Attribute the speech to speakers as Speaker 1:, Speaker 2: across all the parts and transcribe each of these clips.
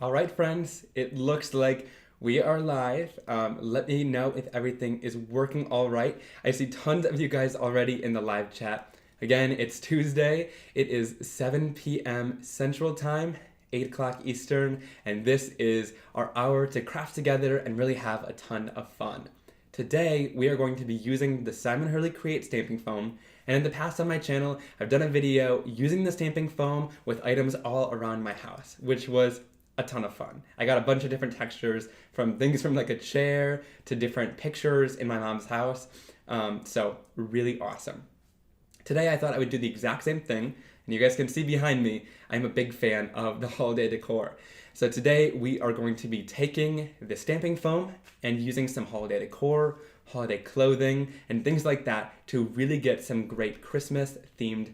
Speaker 1: All right, friends, it looks like we are live. Let me know if everything is working all right. I see tons of you guys already in the live chat. Again, it's Tuesday. It is 7 p.m. Central Time, 8 o'clock Eastern, and this is our hour to craft together and really have a ton of fun. Today, we are going to be using the Simon Hurley Create stamping foam, and in the past on my channel, I've done a video using the stamping foam with items all around my house, which was a ton of fun. I got a bunch of different textures from things from like a chair to different pictures in my mom's house. So really awesome. Today I thought I would do the exact same thing, and you guys can see behind me, I'm a big fan of the holiday decor. So today we are going to be taking the stamping foam and using some holiday decor, holiday clothing, and things like that to really get some great Christmas themed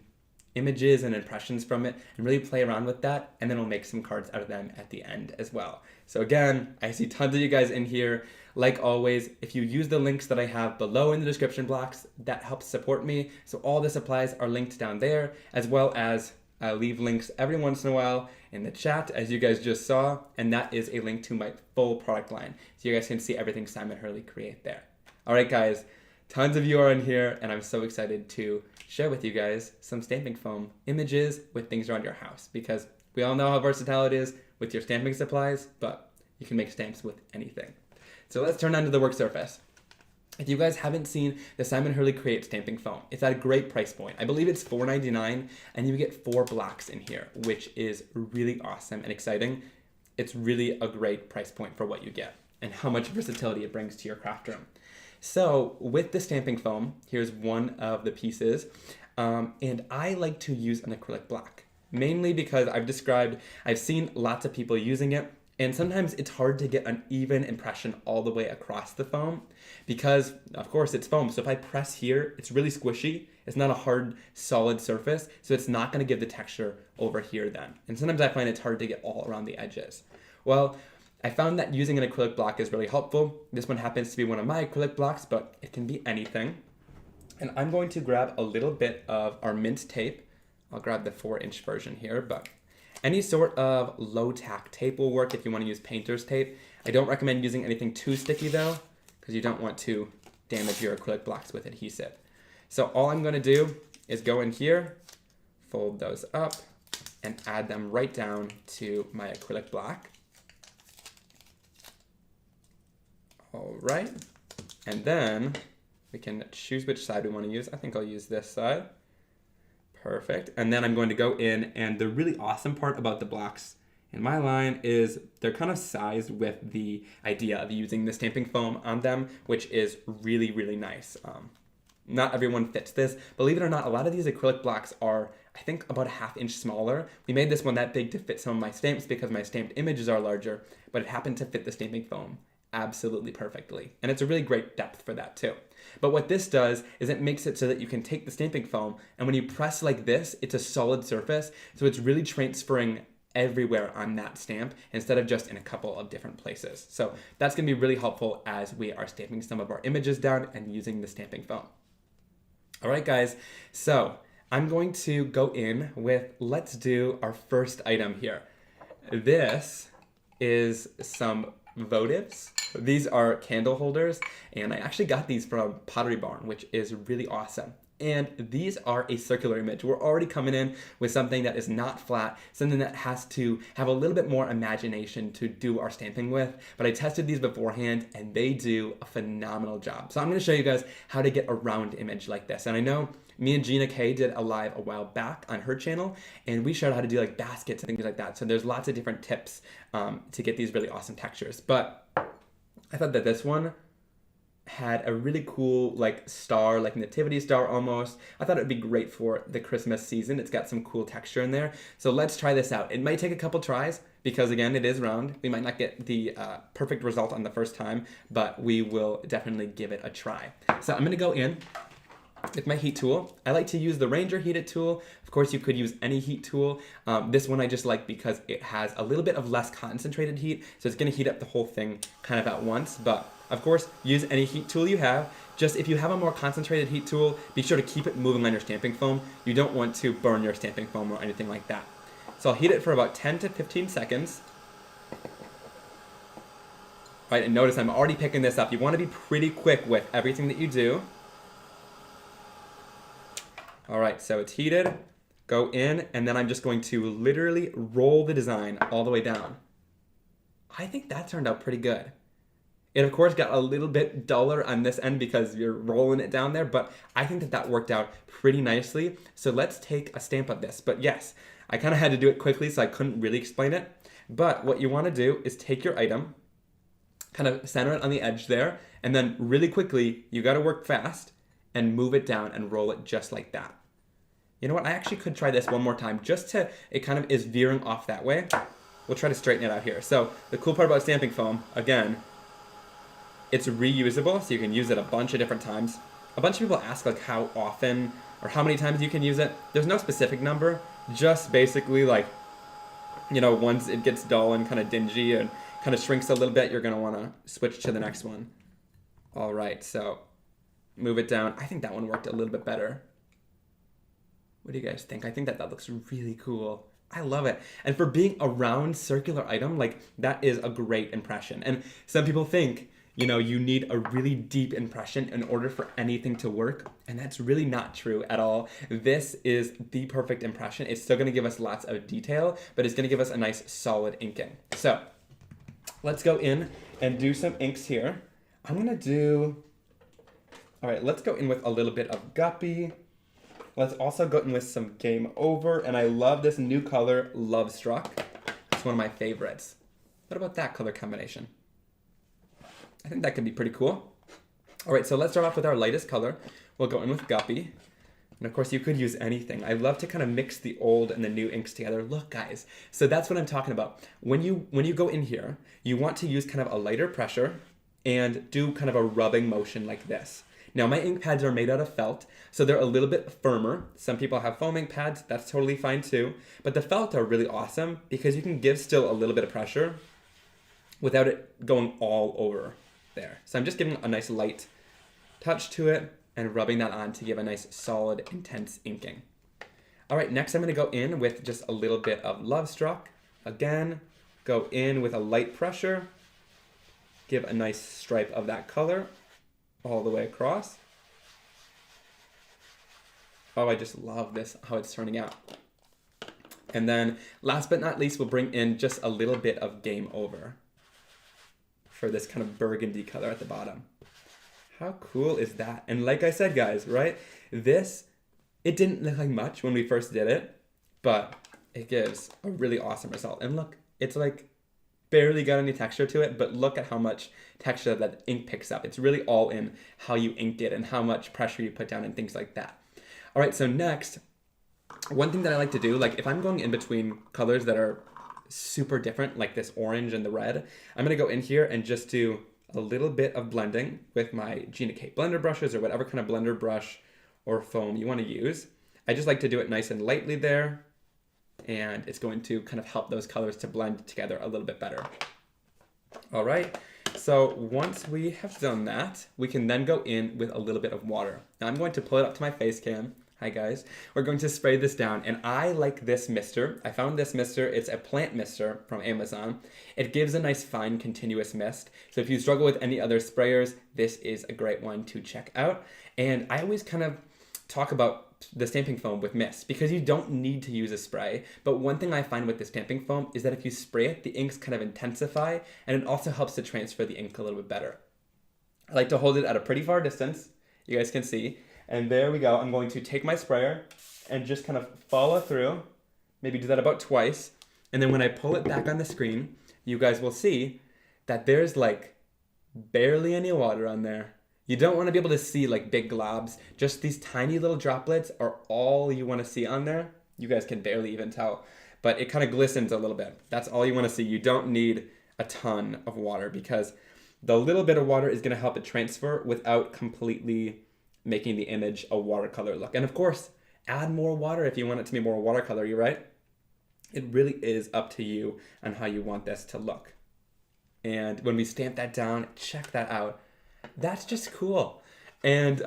Speaker 1: images and impressions from it and really play around with that, and then we'll make some cards out of them at the end as well. So again, I see tons of you guys in here. Like always, if you use the links that I have below in the description box, that helps support me. So all the supplies are linked down there, as well as I leave links every once in a while in the chat, as you guys just saw, and that is a link to my full product line. So you guys can see everything Simon Hurley Create there. All right, guys, tons of you are in here, and I'm so excited to share with you guys some stamping foam images with things around your house, because we all know how versatile it is with your stamping supplies, but you can make stamps with anything. So let's turn on to the work surface. If you guys haven't seen the Simon Hurley Create stamping foam, it's at a great price point. I believe it's $4.99, and you get 4 blocks in here, which is really awesome and exciting. It's really a great price point for what you get and how much versatility it brings to your craft room. So with the stamping foam, here's one of the pieces, and I like to use an acrylic black, mainly because I've seen lots of people using it, and sometimes it's hard to get an even impression all the way across the foam because, of course, it's foam. So if I press here, it's really squishy. It's not a hard, solid surface, so it's not going to give the texture over here then. And sometimes I find it's hard to get all around the edges. Well, I found that using an acrylic block is really helpful. This one happens to be one of my acrylic blocks, but it can be anything. And I'm going to grab a little bit of our mint tape. I'll grab the 4-inch version here, but any sort of low tack tape will work if you want to use painter's tape. I don't recommend using anything too sticky though, because you don't want to damage your acrylic blocks with adhesive. So all I'm going to do is go in here, fold those up, and add them right down to my acrylic block. All right, and then we can choose which side we want to use. I think I'll use this side. Perfect. And then I'm going to go in, and the really awesome part about the blocks in my line is they're kind of sized with the idea of using the stamping foam on them, which is really, really nice. Not everyone fits this. Believe it or not, a lot of these acrylic blocks are, I think, about a 1/2 inch smaller. We made this one that big to fit some of my stamps because my stamped images are larger, but it happened to fit the stamping foam absolutely perfectly. And it's a really great depth for that too. But what this does is it makes it so that you can take the stamping foam, and when you press like this, it's a solid surface. So it's really transferring everywhere on that stamp instead of just in a couple of different places. So that's gonna be really helpful as we are stamping some of our images down and using the stamping foam. All right, guys, so I'm going to go in with, let's do our first item here. This is some votives. These are candle holders, and I actually got these from Pottery Barn, which is really awesome. And these are a circular image. We're already coming in with something that is not flat, something that has to have a little bit more imagination to do our stamping with. But I tested these beforehand, and they do a phenomenal job. So I'm going to show you guys how to get a round image like this. And I know me and Gina Kay did a live a while back on her channel, and we showed how to do like baskets and things like that. So there's lots of different tips to get these really awesome textures. But I thought that this one had a really cool like star, like nativity star almost. I thought it would be great for the Christmas season. It's got some cool texture in there. So let's try this out. It might take a couple tries because again, it is round. We might not get the perfect result on the first time, but we will definitely give it a try. So I'm gonna go in with my heat tool. I like to use the Ranger heated tool. Of course, you could use any heat tool. This one I just like because it has a little bit of less concentrated heat, so it's gonna heat up the whole thing kind of at once. But of course, use any heat tool you have. Just if you have a more concentrated heat tool, be sure to keep it moving on your stamping foam. You don't want to burn your stamping foam or anything like that. So I'll heat it for about 10 to 15 seconds. Right, and notice I'm already picking this up. You want to be pretty quick with everything that you do. All right, so it's heated. Go in, and then I'm just going to literally roll the design all the way down. I think that turned out pretty good. It, of course, got a little bit duller on this end because you're rolling it down there, but I think that that worked out pretty nicely. So let's take a stamp of this. But yes, I kind of had to do it quickly, so I couldn't really explain it. But what you want to do is take your item, kind of center it on the edge there, and then really quickly, you got to work fast and move it down and roll it just like that. You know what? I actually could try this one more time just to, it kind of is veering off that way. We'll try to straighten it out here. So the cool part about stamping foam, again, it's reusable, so you can use it a bunch of different times. A bunch of people ask like how often or how many times you can use it. There's no specific number, just basically like, you know, once it gets dull and kind of dingy and kind of shrinks a little bit, you're gonna wanna switch to the next one. All right, so move it down. I think that one worked a little bit better. What do you guys think? I think that that looks really cool. I love it. And for being a round circular item, like that is a great impression. And some people think, you know, you need a really deep impression in order for anything to work. And that's really not true at all. This is the perfect impression. It's still gonna give us lots of detail, but it's gonna give us a nice solid inking. So let's go in and do some inks here. I'm gonna do, all right, let's go in with a little bit of Guppy. Let's also go in with some Game Over. And I love this new color, Love Struck. It's one of my favorites. What about that color combination? I think that could be pretty cool. All right, so let's start off with our lightest color. We'll go in with Guppy. And of course, you could use anything. I love to kind of mix the old and the new inks together. Look, guys. So that's what I'm talking about. When you go in here, you want to use kind of a lighter pressure and do kind of a rubbing motion like this. Now, my ink pads are made out of felt, so they're a little bit firmer. Some people have foam ink pads. That's totally fine too. But the felt are really awesome because you can give still a little bit of pressure without it going all over there. So I'm just giving a nice light touch to it and rubbing that on to give a nice solid intense inking. All right, next I'm going to go in with just a little bit of Love Struck. Again, go in with a light pressure, give a nice stripe of that color all the way across. Oh, I just love this, how it's turning out. And then last but not least, we'll bring in just a little bit of Game Over for this kind of burgundy color at the bottom. How cool is that? And like I said, guys, right? This, it didn't look like much when we first did it, but it gives a really awesome result. And look, it's like barely got any texture to it, but look at how much texture that ink picks up. It's really all in how you inked it and how much pressure you put down and things like that. All right, so next, one thing that I like to do, like if I'm going in between colors that are super different, like this orange and the red, I'm gonna go in here and just do a little bit of blending with my Gina K blender brushes or whatever kind of blender brush or foam you want to use. I just like to do it nice and lightly there, and it's going to kind of help those colors to blend together a little bit better. All right, so once we have done that, we can then go in with a little bit of water. Now I'm going to pull it up to my face cam. Hi guys. We're going to spray this down, and I like this mister. I found this mister. It's a plant mister from Amazon. It gives a nice fine continuous mist. So if you struggle with any other sprayers, this is a great one to check out. And I always kind of talk about the stamping foam with mist because you don't need to use a spray. But one thing I find with the stamping foam is that if you spray it, the inks kind of intensify, and it also helps to transfer the ink a little bit better. I like to hold it at a pretty far distance. You guys can see. And there we go. I'm going to take my sprayer and just kind of follow through, maybe do that about twice. And then when I pull it back on the screen, you guys will see that there's like barely any water on there. You don't want to be able to see like big globs. Just these tiny little droplets are all you want to see on there. You guys can barely even tell, but it kind of glistens a little bit. That's all you want to see. You don't need a ton of water because the little bit of water is going to help it transfer without completely making the image a watercolor look. And of course, add more water if you want it to be more watercolory, right? It really is up to you on how you want this to look. And when we stamp that down, check that out. That's just cool. And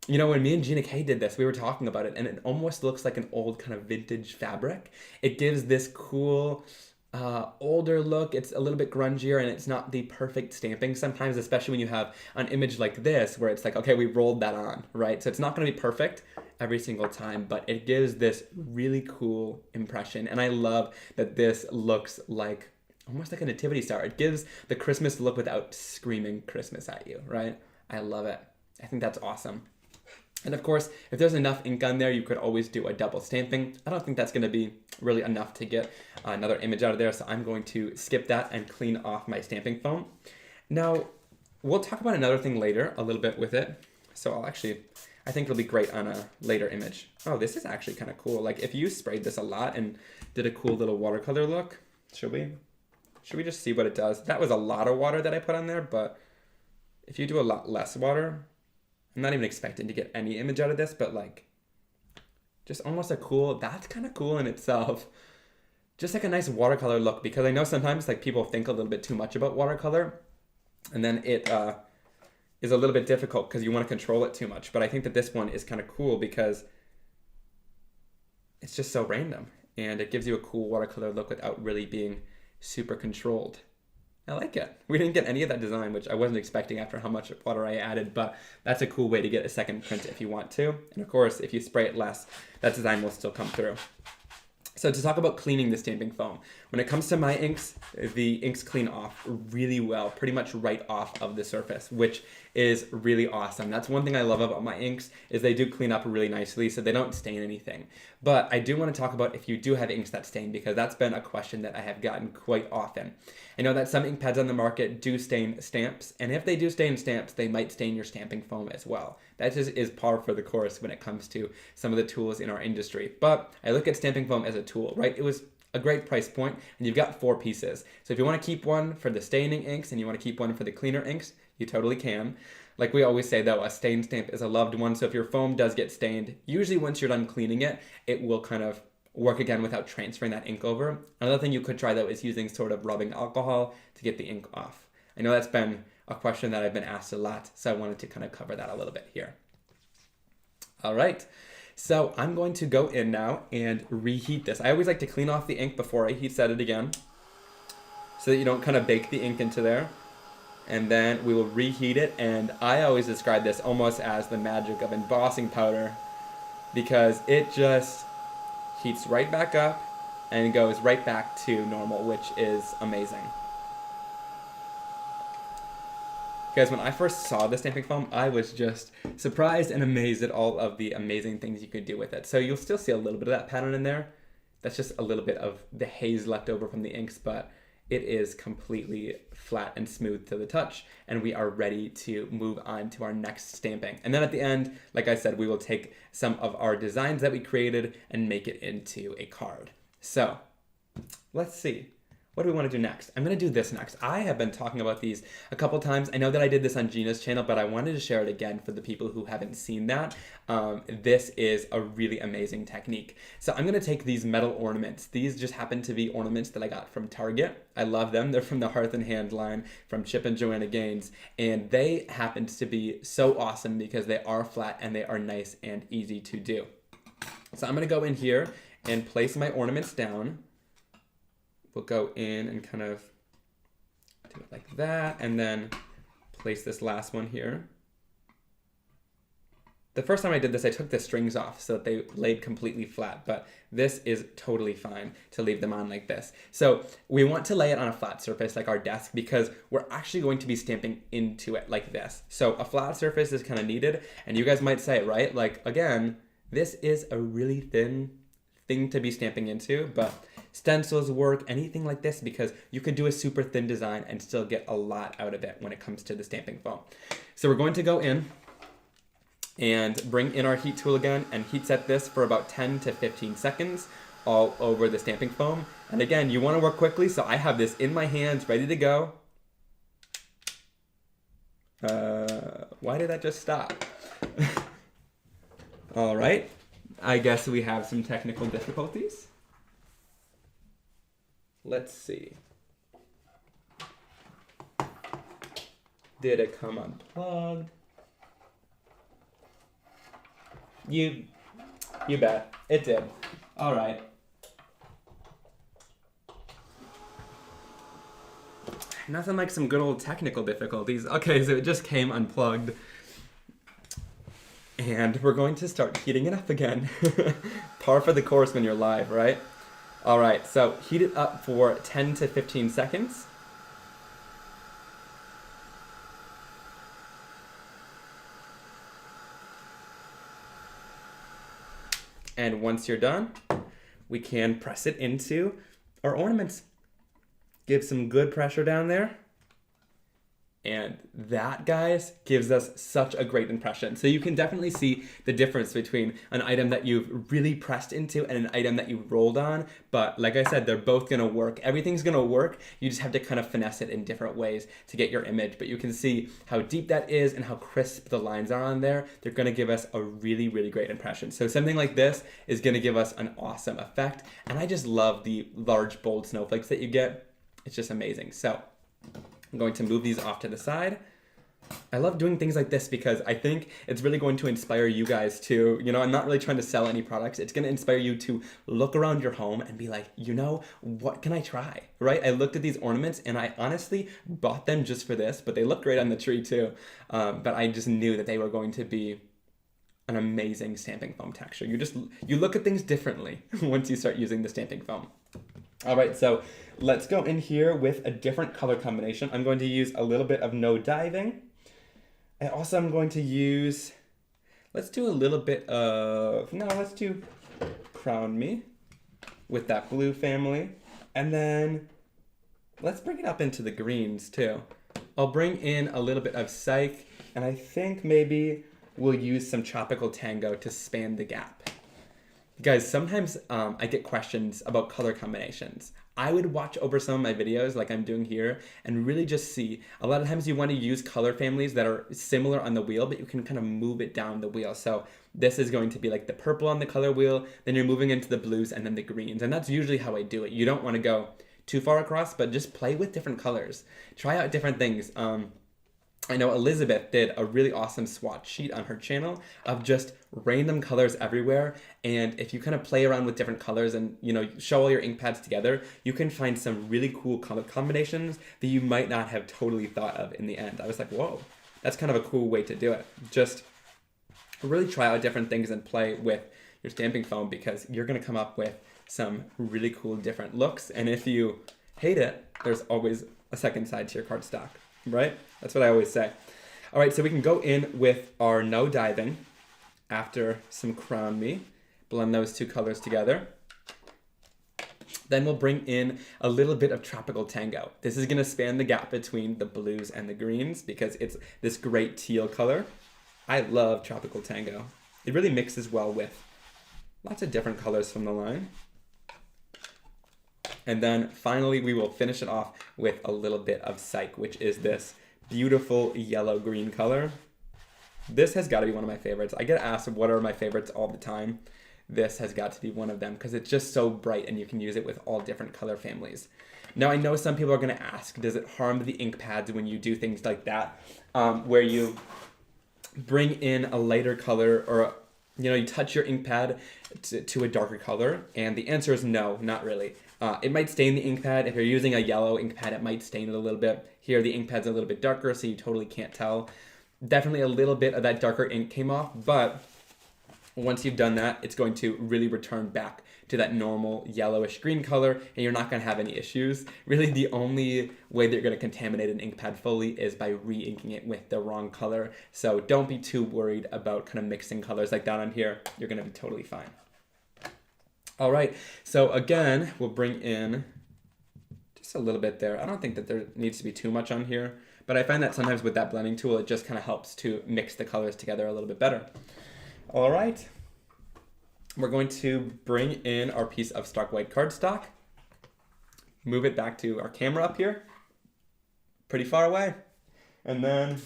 Speaker 1: you know, when me and Gina K did this, we were talking about it, and it almost looks like an old kind of vintage fabric. It gives this cool, older look. It's a little bit grungier and it's not the perfect stamping sometimes, especially when you have an image like this where it's like, okay, we rolled that on, right? So it's not going to be perfect every single time, but it gives this really cool impression. And I love that this looks like almost like a nativity star. It gives the Christmas look without screaming Christmas at you, right? I love it. I think that's awesome. And of course, if there's enough ink on there, you could always do a double stamping. I don't think that's going to be really enough to get another image out of there, so I'm going to skip that and clean off my stamping foam. Now, we'll talk about another thing later, a little bit with it. So I think it'll be great on a later image. Oh, this is actually kind of cool. Like if you sprayed this a lot and did a cool little watercolor look, should we just see what it does? That was a lot of water that I put on there, but if you do a lot less water, I'm not even expecting to get any image out of this, but like just almost a cool, that's kind of cool in itself. Just like a nice watercolor look, because I know sometimes like people think a little bit too much about watercolor and then it is a little bit difficult because you want to control it too much. But I think that this one is kind of cool because it's just so random and it gives you a cool watercolor look without really being super controlled. I like it. We didn't get any of that design, which I wasn't expecting after how much water I added, but that's a cool way to get a second print if you want to. And of course, if you spray it less, that design will still come through. So to talk about cleaning the stamping foam, when it comes to my inks, the inks clean off really well, pretty much right off of the surface, which is really awesome. That's one thing I love about my inks is they do clean up really nicely, so they don't stain anything. But I do want to talk about if you do have inks that stain, because that's been a question that I have gotten quite often. I know that some ink pads on the market do stain stamps, and if they do stain stamps, they might stain your stamping foam as well. That just is par for the course when it comes to some of the tools in our industry. But I look at stamping foam as a tool, right? It was a great price point, and you've got 4 pieces. So if you want to keep one for the staining inks and you want to keep one for the cleaner inks, you totally can. Like we always say though, a stain stamp is a loved one, so if your foam does get stained, usually once you're done cleaning it, it will kind of work again without transferring that ink over. Another thing you could try though is using sort of rubbing alcohol to get the ink off. I know that's been a question that I've been asked a lot, so I wanted to kind of cover that a little bit here. All right. So I'm going to go in now and reheat this. I always like to clean off the ink before I heat set it again so that you don't kind of bake the ink into there. And then we will reheat it, and I always describe this almost as the magic of embossing powder because it just heats right back up and goes right back to normal, which is amazing. Guys, when I first saw the stamping foam, I was just surprised and amazed at all of the amazing things you could do with it. So you'll still see a little bit of that pattern in there. That's just a little bit of the haze left over from the inks, but it is completely flat and smooth to the touch, and we are ready to move on to our next stamping. And then at the end, like I said, we will take some of our designs that we created and make it into a card. So let's see. What do we want to do next? I'm going to do this next. I have been talking about these a couple times. I know that I did this on Gina's channel, but I wanted to share it again for the people who haven't seen that. This is a really amazing technique. So I'm going to take these metal ornaments. These just happen to be ornaments that I got from Target. I love them. They're from the Hearth and Hand line from Chip and Joanna Gaines. And they happen to be so awesome because they are flat and they are nice and easy to do. So I'm going to go in here and place my ornaments down. We'll go in and kind of do it like that, and then place this last one here. The first time I did this, I took the strings off so that they laid completely flat, but this is totally fine to leave them on like this. So we want to lay it on a flat surface like our desk because we're actually going to be stamping into it like this. So a flat surface is kind of needed, and you guys might say, right? Like, again, this is a really thin thing to be stamping into, but stencils work, anything like this, because you can do a super thin design and still get a lot out of it when it comes to the stamping foam. So we're going to go in and bring in our heat tool again and heat set this for about 10 to 15 seconds all over the stamping foam. And again, you want to work quickly, so I have this in my hands ready to go. Why did that just stop? All right, I guess we have some technical difficulties. Let's see. Did it come unplugged? You bet. It did. All right. Nothing like some good old technical difficulties. Okay, so it just came unplugged. And we're going to start heating it up again. Par for the course when you're live, right? All right, so heat it up for 10 to 15 seconds. And once you're done, we can press it into our ornaments. Give some good pressure down there. And that, guys, gives us such a great impression. So you can definitely see the difference between an item that you've really pressed into and an item that you rolled on. But like I said, they're both gonna work. Everything's gonna work. You just have to kind of finesse it in different ways to get your image. But you can see how deep that is and how crisp the lines are on there. They're gonna give us a really, really great impression. So something like this is gonna give us an awesome effect. And I just love the large, bold snowflakes that you get. It's just amazing. So I'm going to move these off to the side. I love doing things like this because I think it's really going to inspire you guys to, I'm not really trying to sell any products. It's going to inspire you to look around your home and be like, what can I try, right? I looked at these ornaments and I honestly bought them just for this, but they look great on the tree too. But I just knew that they were going to be an amazing stamping foam texture. You look at things differently once you start using the stamping foam. All right, so let's go in here with a different color combination. I'm going to use a little bit of No Diving. I also am going to use, let's do Crown Me with that blue family. And then let's bring it up into the greens too. I'll bring in a little bit of Psych, and I think maybe we'll use some Tropical Tango to span the gap. Guys, sometimes I get questions about color combinations. I would watch over some of my videos like I'm doing here and really just see. A lot of times you want to use color families that are similar on the wheel, but you can kind of move it down the wheel. So this is going to be like the purple on the color wheel, then you're moving into the blues and then the greens. And that's usually how I do it. You don't want to go too far across, but just play with different colors. Try out different things. I know Elizabeth did a really awesome swatch sheet on her channel of just random colors everywhere. And if you kind of play around with different colors and, show all your ink pads together, you can find some really cool color combinations that you might not have totally thought of in the end. I was like, whoa, that's kind of a cool way to do it. Just really try out different things and play with your stamping foam because you're going to come up with some really cool different looks. And if you hate it, there's always a second side to your cardstock. Right? That's what I always say. All right, so we can go in with our No Diving after some Crown Me. Blend those two colors together. Then we'll bring in a little bit of Tropical Tango. This is going to span the gap between the blues and the greens because it's this great teal color. I love Tropical Tango. It really mixes well with lots of different colors from the line. And then finally, we will finish it off with a little bit of Psych, which is this beautiful yellow-green color. This has got to be one of my favorites. I get asked what are my favorites all the time. This has got to be one of them because it's just so bright and you can use it with all different color families. Now, I know some people are going to ask, does it harm the ink pads when you do things like that, where you bring in a lighter color or you touch your ink pad to a darker color? And the answer is no, not really. It might stain the ink pad. If you're using a yellow ink pad, it might stain it a little bit. Here, the ink pad's a little bit darker, so you totally can't tell. Definitely a little bit of that darker ink came off, but once you've done that, it's going to really return back to that normal yellowish green color, and you're not going to have any issues. Really, the only way that you're going to contaminate an ink pad fully is by re-inking it with the wrong color. So don't be too worried about kind of mixing colors like that on here. You're going to be totally fine. All right, so again, we'll bring in just a little bit there. I don't think that there needs to be too much on here, but I find that sometimes with that blending tool, it just kind of helps to mix the colors together a little bit better. All right, we're going to bring in our piece of stark white cardstock, move it back to our camera up here, pretty far away, and then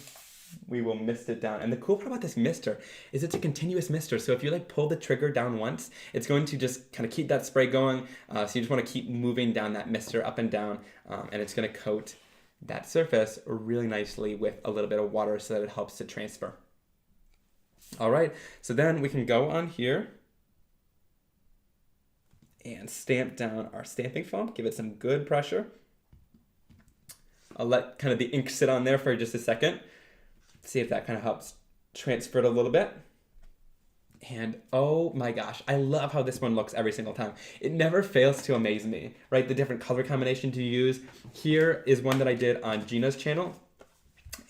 Speaker 1: we will mist it down. And the cool part about this mister is it's a continuous mister. So if you pull the trigger down once, it's going to just kind of keep that spray going. So you just want to keep moving down that mister up and down, and it's going to coat that surface really nicely with a little bit of water so that it helps to transfer. All right, so then we can go on here and stamp down our stamping foam, give it some good pressure. I'll let kind of the ink sit on there for just a second. See if that kind of helps transfer it a little bit. And oh my gosh, I love how this one looks every single time. It never fails to amaze me, right? The different color combination to use. Here is one that I did on Gina's channel.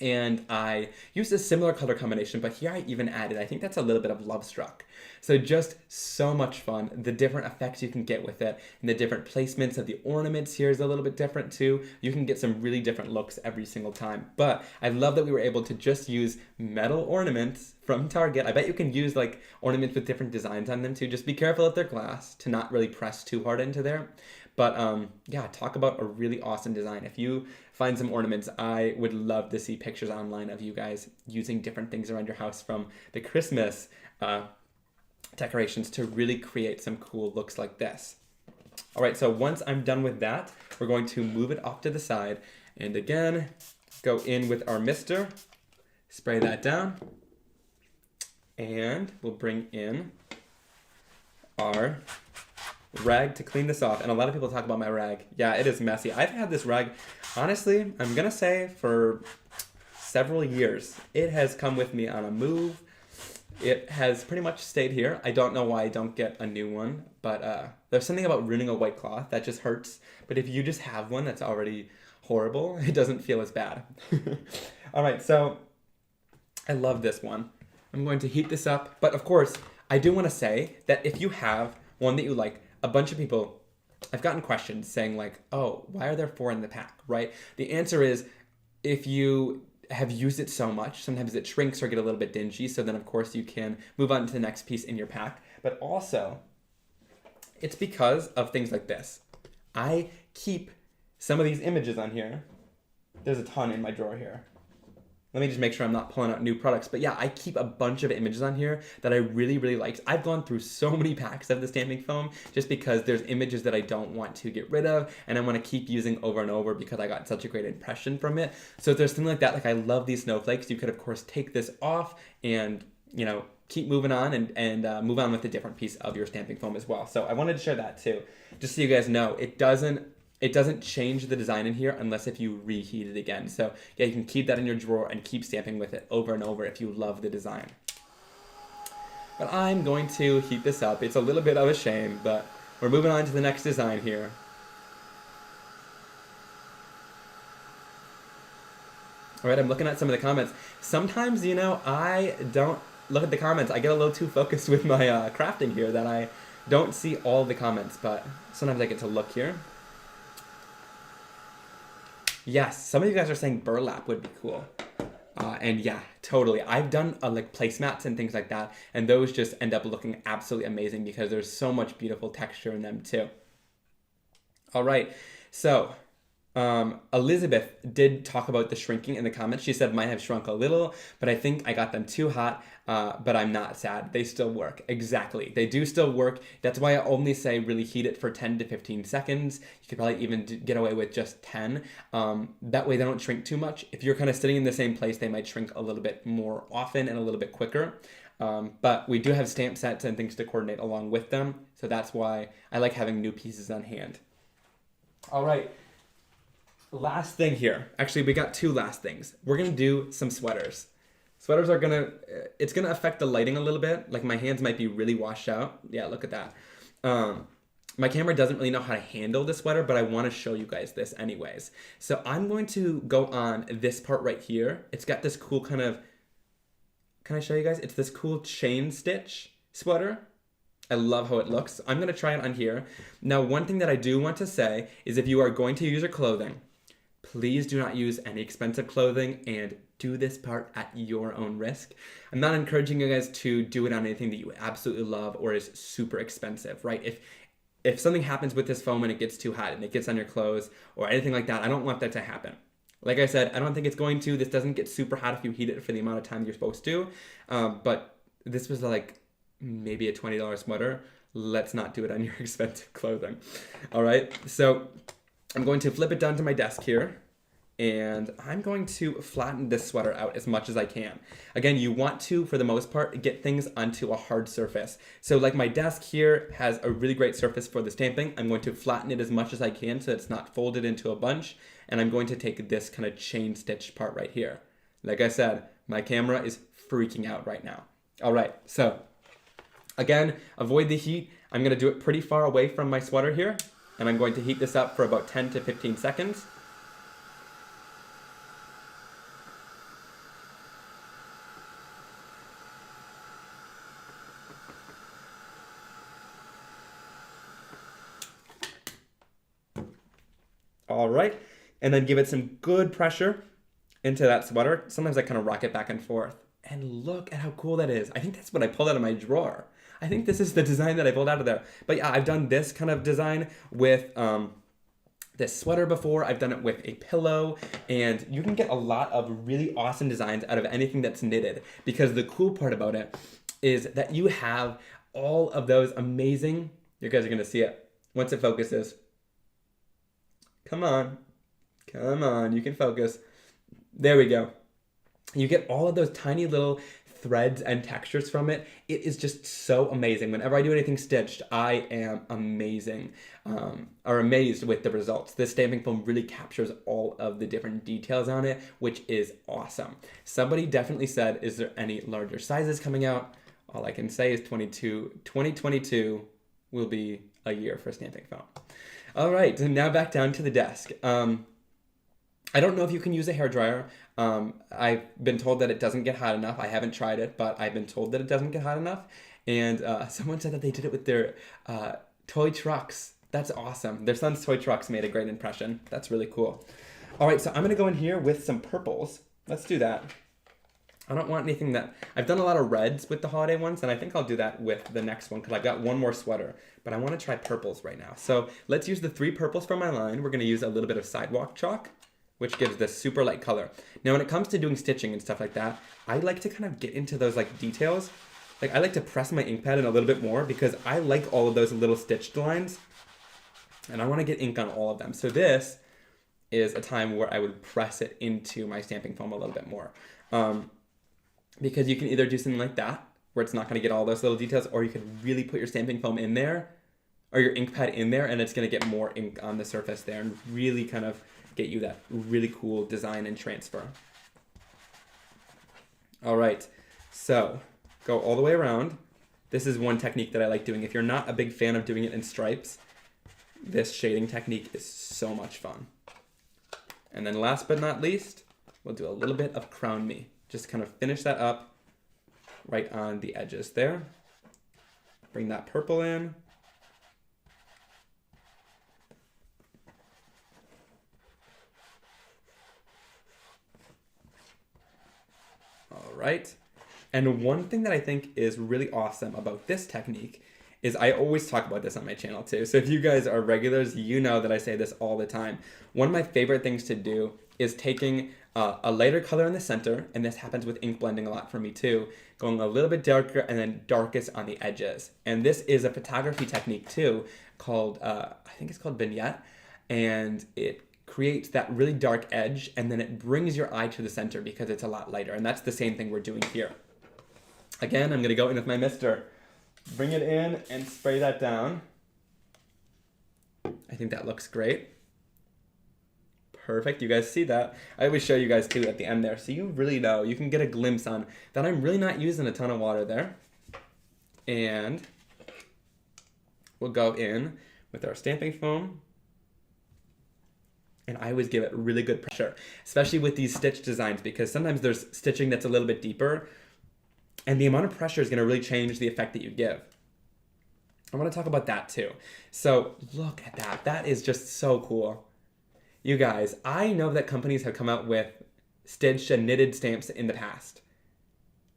Speaker 1: And I used a similar color combination, but here I even added, I think that's a little bit of Love Struck. So just so much fun. The different effects you can get with it, and the different placements of the ornaments here is a little bit different too. You can get some really different looks every single time. But I love that we were able to just use metal ornaments from Target. I bet you can use like ornaments with different designs on them too. Just be careful if they're glass to not really press too hard into there. But yeah, talk about a really awesome design. If you find some ornaments, I would love to see pictures online of you guys using different things around your house, from the Christmas decorations to really create some cool looks like this. All right, so once I'm done with that, we're going to move it off to the side. And again, go in with our mister, spray that down, and we'll bring in our rag to clean this off. And a lot of people talk about my rag. Yeah, it is messy. I've had this rag, honestly, I'm gonna say for several years. It has come with me on a move. It has pretty much stayed here. I don't know why I don't get a new one, but there's something about ruining a white cloth that just hurts. But if you just have one that's already horrible, it doesn't feel as bad. All right, so I love this one. I'm going to heat this up. But of course, I do want to say that if you have one that you like, a bunch of people, I've gotten questions saying like, oh, why are there 4 in the pack, right? The answer is, if you have used it so much, sometimes it shrinks or get a little bit dingy. So then of course you can move on to the next piece in your pack. But also, it's because of things like this. I keep some of these images on here. There's a ton in my drawer here. Let me just make sure I'm not pulling out new products. But yeah, I keep a bunch of images on here that I really, really liked. I've gone through so many packs of the stamping foam just because there's images that I don't want to get rid of and I want to keep using over and over because I got such a great impression from it. So if there's something like that, like I love these snowflakes, you could of course take this off and, you know, keep moving on and move on with a different piece of your stamping foam as well. So I wanted to share that too, just so you guys know, it doesn't change the design in here unless if you reheat it again. So yeah, you can keep that in your drawer and keep stamping with it over and over if you love the design. But I'm going to heat this up. It's a little bit of a shame, but we're moving on to the next design here. All right, I'm looking at some of the comments. Sometimes, you know, I don't look at the comments. I get a little too focused with my crafting here that I don't see all the comments, but sometimes I get to look here. Yes, some of you guys are saying burlap would be cool. And yeah, totally. I've done like placemats and things like that, and those just end up looking absolutely amazing because there's so much beautiful texture in them too. All right, so Elizabeth did talk about the shrinking in the comments. She said mine have shrunk a little, but I think I got them too hot, but I'm not sad. They still work. Exactly. They do still work. That's why I only say really heat it for 10 to 15 seconds. You could probably even get away with just 10. That way they don't shrink too much. If you're kind of sitting in the same place, they might shrink a little bit more often and a little bit quicker. But we do have stamp sets and things to coordinate along with them. So that's why I like having new pieces on hand. All right. Last thing here. Actually, we got 2 last things. We're going to do some sweaters. Sweaters are it's going to affect the lighting a little bit. Like my hands might be really washed out. Yeah, look at that. My camera doesn't really know how to handle the sweater, but I want to show you guys this anyways. So I'm going to go on this part right here. It's got this cool kind of, can I show you guys? It's this cool chain stitch sweater. I love how it looks. I'm going to try it on here. Now, one thing that I do want to say is if you are going to use your clothing, please do not use any expensive clothing and do this part at your own risk. I'm not encouraging you guys to do it on anything that you absolutely love or is super expensive, right? If something happens with this foam and it gets too hot and it gets on your clothes or anything like that, I don't want that to happen. Like I said, I don't think it's going to. This doesn't get super hot if you heat it for the amount of time you're supposed to. But this was like maybe a $20 sweater. Let's not do it on your expensive clothing. All right, so I'm going to flip it down to my desk here, and I'm going to flatten this sweater out as much as I can. Again, you want to, for the most part, get things onto a hard surface. So like my desk here has a really great surface for the stamping. I'm going to flatten it as much as I can so it's not folded into a bunch, and I'm going to take this kind of chain stitch part right here. Like I said, my camera is freaking out right now. All right, so again, avoid the heat. I'm gonna do it pretty far away from my sweater here, and I'm going to heat this up for about 10 to 15 seconds. All right, and then give it some good pressure into that sweater. Sometimes I kind of rock it back and forth. And look at how cool that is. I think that's what I pulled out of my drawer. I think this is the design that I pulled out of there. But yeah, I've done this kind of design with this sweater before. I've done it with a pillow, and you can get a lot of really awesome designs out of anything that's knitted, because the cool part about it is that you have all of those amazing, you guys are gonna see it once it focuses. Come on, you can focus. There we go. You get all of those tiny little threads and textures from it. It is just so amazing. Whenever I do anything stitched, I am amazed with the results. This stamping foam really captures all of the different details on it, which is awesome. Somebody definitely said, is there any larger sizes coming out? All I can say is 2022 will be a year for stamping foam. All right, so now back down to the desk. I don't know if you can use a hairdryer. I've been told that it doesn't get hot enough. I haven't tried it, but I've been told that it doesn't get hot enough. And someone said that they did it with their toy trucks. That's awesome. Their son's toy trucks made a great impression. That's really cool. All right, so I'm gonna go in here with some purples. Let's do that. I don't want anything that, I've done a lot of reds with the holiday ones, and I think I'll do that with the next one because I've got one more sweater, but I want to try purples right now. So let's use the 3 purples from my line. We're going to use a little bit of sidewalk chalk, which gives this super light color. Now, when it comes to doing stitching and stuff like that, I like to kind of get into those like details. Like I like to press my ink pad in a little bit more because I like all of those little stitched lines, and I want to get ink on all of them. So this is a time where I would press it into my stamping foam a little bit more. Because you can either do something like that, where it's not going to get all those little details, or you can really put your stamping foam in there, or your ink pad in there, and it's going to get more ink on the surface there and really kind of get you that really cool design and transfer. All right, so go all the way around. This is one technique that I like doing. If you're not a big fan of doing it in stripes, this shading technique is so much fun. And then last but not least, we'll do a little bit of Crown Me. Just kind of finish that up right on the edges there. Bring that purple in. All right. And one thing that I think is really awesome about this technique is I always talk about this on my channel too. So if you guys are regulars, you know that I say this all the time. One of my favorite things to do is taking a lighter color in the center, and this happens with ink blending a lot for me too, going a little bit darker and then darkest on the edges. And this is a photography technique too called, I think it's called vignette, and it creates that really dark edge, and then it brings your eye to the center because it's a lot lighter. And that's the same thing we're doing here. Again, I'm gonna go in with my mister. Bring it in and spray that down. I think that looks great. Perfect, you guys see that? I always show you guys too at the end there, so you really know, you can get a glimpse on that I'm really not using a ton of water there. And we'll go in with our stamping foam. And I always give it really good pressure, especially with these stitch designs, because sometimes there's stitching that's a little bit deeper, and the amount of pressure is gonna really change the effect that you give. I wanna talk about that too. So look at that, that is just so cool. You guys, I know that companies have come out with stitched and knitted stamps in the past.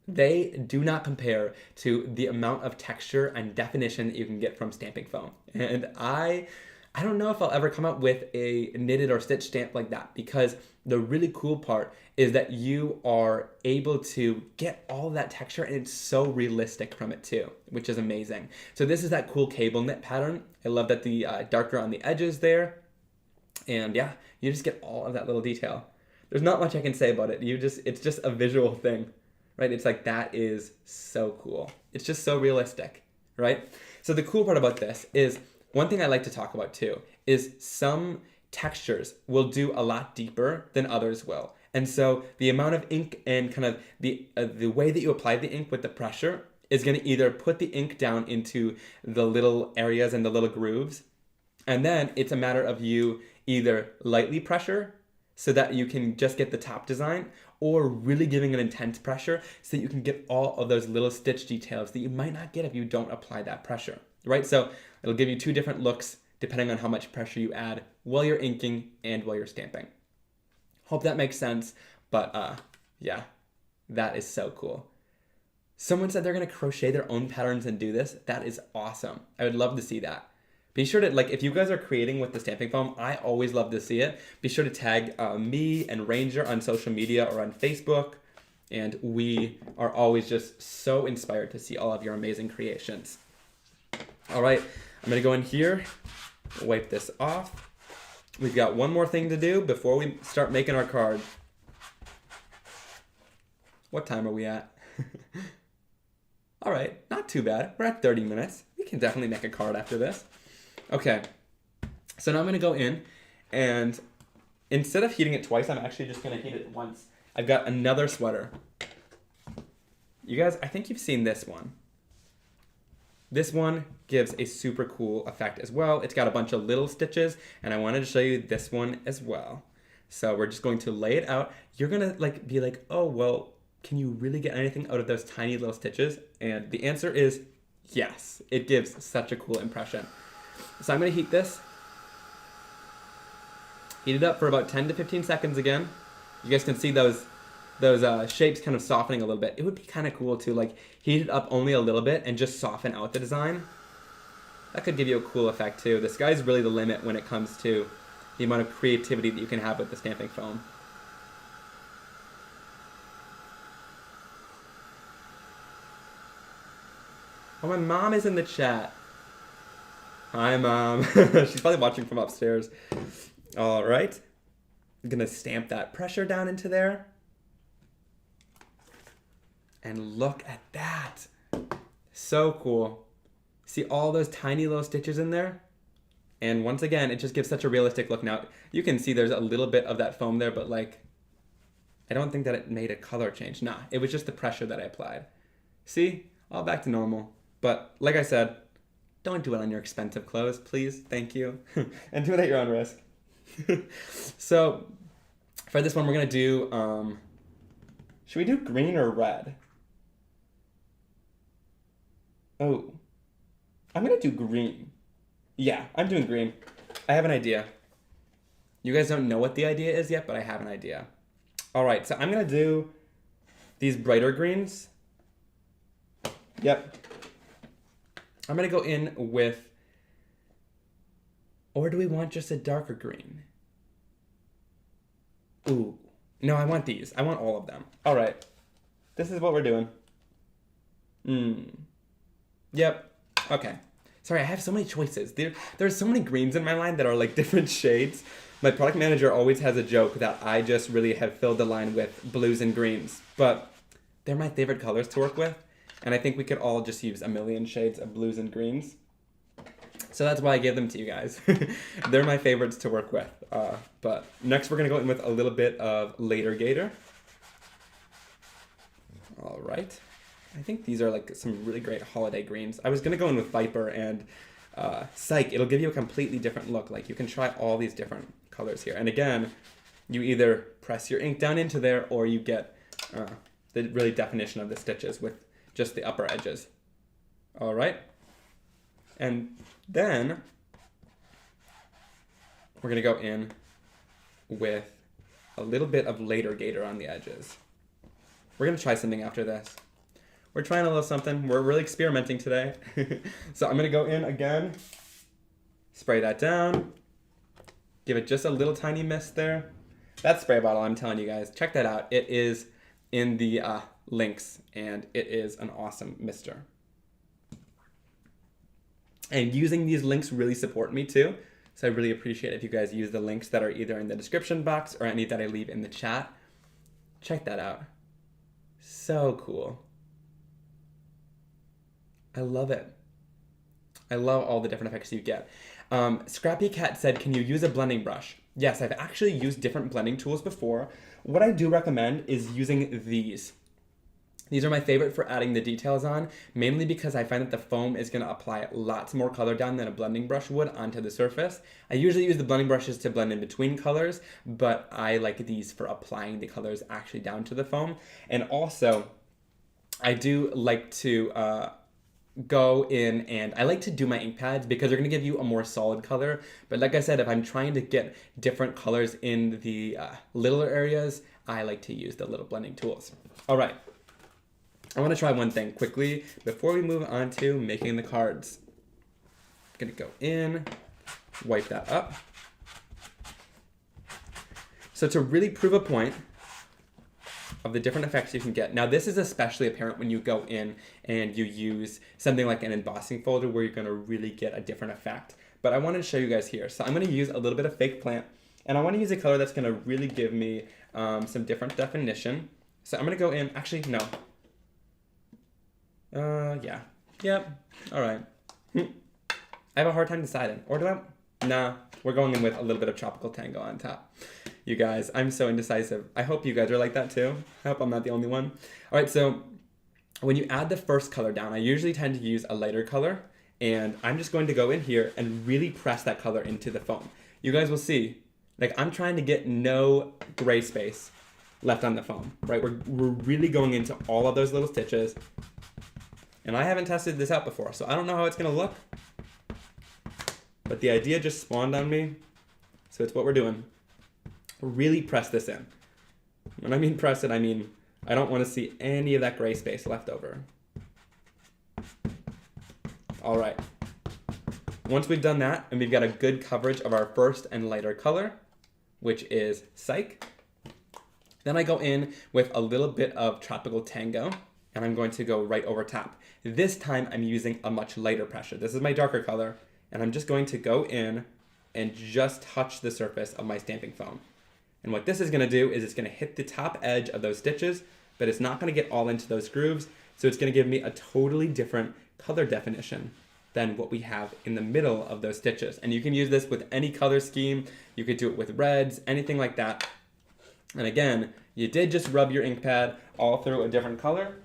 Speaker 1: They do not compare to the amount of texture and definition that you can get from stamping foam. And I don't know if I'll ever come up with a knitted or stitched stamp like that, because the really cool part is that you are able to get all of that texture, and it's so realistic from it too, which is amazing. So this is that cool cable knit pattern. I love that the darker on the edges there. And yeah, you just get all of that little detail. There's not much I can say about it. It's just a visual thing, right? It's like, that is so cool. It's just so realistic, right? So the cool part about this is, one thing I like to talk about too is some textures will do a lot deeper than others will. And so the amount of ink and kind of the way that you apply the ink with the pressure is going to either put the ink down into the little areas and the little grooves, and then it's a matter of you either lightly pressure so that you can just get the top design, or really giving an intense pressure so that you can get all of those little stitch details that you might not get if you don't apply that pressure, right? So it'll give you two different looks depending on how much pressure you add while you're inking and while you're stamping. Hope that makes sense, but yeah, that is so cool. Someone said they're gonna crochet their own patterns and do this. That is awesome. I would love to see that. Be sure to, like, if you guys are creating with the stamping foam, I always love to see it. Be sure to tag me and Ranger on social media or on Facebook. And we are always just so inspired to see all of your amazing creations. All right, I'm gonna go in here, wipe this off. We've got one more thing to do before we start making our card. What time are we at? All right, not too bad. We're at 30 minutes. We can definitely make a card after this. Okay, so now I'm gonna go in, and instead of heating it twice, I'm actually just gonna heat it once. I've got another sweater. You guys, I think you've seen this one. This one gives a super cool effect as well. It's got a bunch of little stitches, and I wanted to show you this one as well. So we're just going to lay it out. You're gonna be like, oh, well, can you really get anything out of those tiny little stitches? And the answer is yes. It gives such a cool impression. So I'm gonna heat this. Heat it up for about 10 to 15 seconds again. You guys can see those shapes kind of softening a little bit. It would be kind of cool to like heat it up only a little bit and just soften out the design. That could give you a cool effect too. The sky's really the limit when it comes to the amount of creativity that you can have with the stamping foam. Oh, my mom is in the chat. Hi, Mom. She's probably watching from upstairs. All right. I'm gonna stamp that pressure down into there. And look at that. So cool. See all those tiny little stitches in there? And once again, it just gives such a realistic look. Now, you can see there's a little bit of that foam there, but like, I don't think that it made a color change. Nah, it was just the pressure that I applied. See? All back to normal. But like I said, don't do it on your expensive clothes, please. Thank you. And do it at your own risk. So for this one, we're gonna do, should we do green or red? Oh, I'm gonna do green. Yeah, I'm doing green. I have an idea. You guys don't know what the idea is yet, but I have an idea. All right, so I'm gonna do these brighter greens. Yep. I'm gonna go in with, or do we want just a darker green? Ooh, no, I want these. I want all of them. All right, this is what we're doing. Yep, okay. Sorry, I have so many choices. There's so many greens in my line that are like different shades. My product manager always has a joke that I just really have filled the line with blues and greens, but they're my favorite colors to work with. And I think we could all just use a million shades of blues and greens. So that's why I give them to you guys. They're my favorites to work with. But next we're gonna go in with a little bit of Later Gator. All right. I think these are like some really great holiday greens. I was gonna go in with Viper and Psych. It'll give you a completely different look. Like you can try all these different colors here. And again, you either press your ink down into there or you get the really definition of the stitches with just the upper edges. All right. And then we're gonna go in with a little bit of Later Gator on the edges. We're gonna try something after this. We're trying a little something. We're really experimenting today. So I'm gonna go in again, spray that down, give it just a little tiny mist there. That spray bottle, I'm telling you guys, check that out. It is in the links, and it is an awesome mister. And using these links really support me too. So I really appreciate if you guys use the links that are either in the description box or any that I leave in the chat. Check that out. So cool. I love it. I love all the different effects you get. Scrappy Cat said, can you use a blending brush? Yes, I've actually used different blending tools before. What I do recommend is using these. These are my favorite for adding the details on, mainly because I find that the foam is going to apply lots more color down than a blending brush would onto the surface. I usually use the blending brushes to blend in between colors, but I like these for applying the colors actually down to the foam. And also, I do like to go in and I like to do my ink pads because they're going to give you a more solid color. But like I said, if I'm trying to get different colors in the littler areas, I like to use the little blending tools. All right. I want to try one thing quickly before we move on to making the cards. I'm going to go in, wipe that up. So to really prove a point of the different effects you can get. Now this is especially apparent when you go in and you use something like an embossing folder where you're going to really get a different effect. But I wanted to show you guys here. So I'm going to use a little bit of fake plant and I want to use a color that's going to really give me some different definition. So I'm going to go in, actually no. Yeah. Yep. All right. I have a hard time deciding. Or do I? Nah, we're going in with a little bit of Tropical Tango on top. You guys, I'm so indecisive. I hope you guys are like that too. I hope I'm not the only one. All right, so when you add the first color down, I usually tend to use a lighter color, and I'm just going to go in here and really press that color into the foam. You guys will see, like I'm trying to get no gray space left on the foam, right? We're really going into all of those little stitches. And I haven't tested this out before, so I don't know how it's gonna look. But the idea just spawned on me, so it's what we're doing. Really press this in. When I mean press it, I mean I don't want to see any of that gray space left over. All right. Once we've done that, and we've got a good coverage of our first and lighter color, which is Psych, then I go in with a little bit of Tropical Tango, and I'm going to go right over top. This time I'm using a much lighter pressure. This is my darker color, and I'm just going to go in and just touch the surface of my stamping foam. And what this is going to do is it's going to hit the top edge of those stitches, but it's not going to get all into those grooves, so it's going to give me a totally different color definition than what we have in the middle of those stitches. And you can use this with any color scheme. You could do it with reds, anything like that. And again, you did just rub your ink pad all through a different color.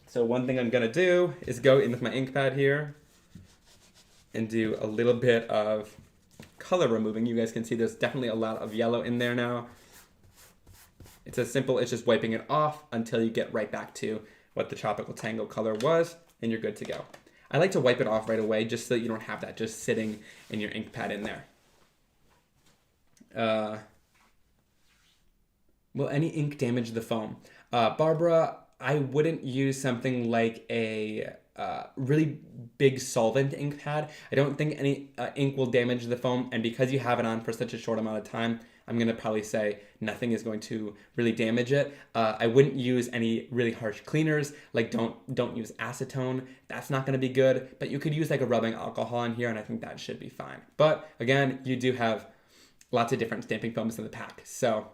Speaker 1: So one thing I'm gonna do is go in with my ink pad here and do a little bit of color removing. You guys can see there's definitely a lot of yellow in there now. It's as simple as just wiping it off until you get right back to what the Tropical Tango color was, and you're good to go. I like to wipe it off right away just so that you don't have that just sitting in your ink pad in there. Will any ink damage the foam? Barbara, I wouldn't use something like a really big solvent ink pad. I don't think any ink will damage the foam, and because you have it on for such a short amount of time, I'm gonna probably say nothing is going to really damage it. I wouldn't use any really harsh cleaners, like don't use acetone. That's not gonna be good, but you could use like a rubbing alcohol in here, and I think that should be fine. But again, you do have lots of different stamping foams in the pack, so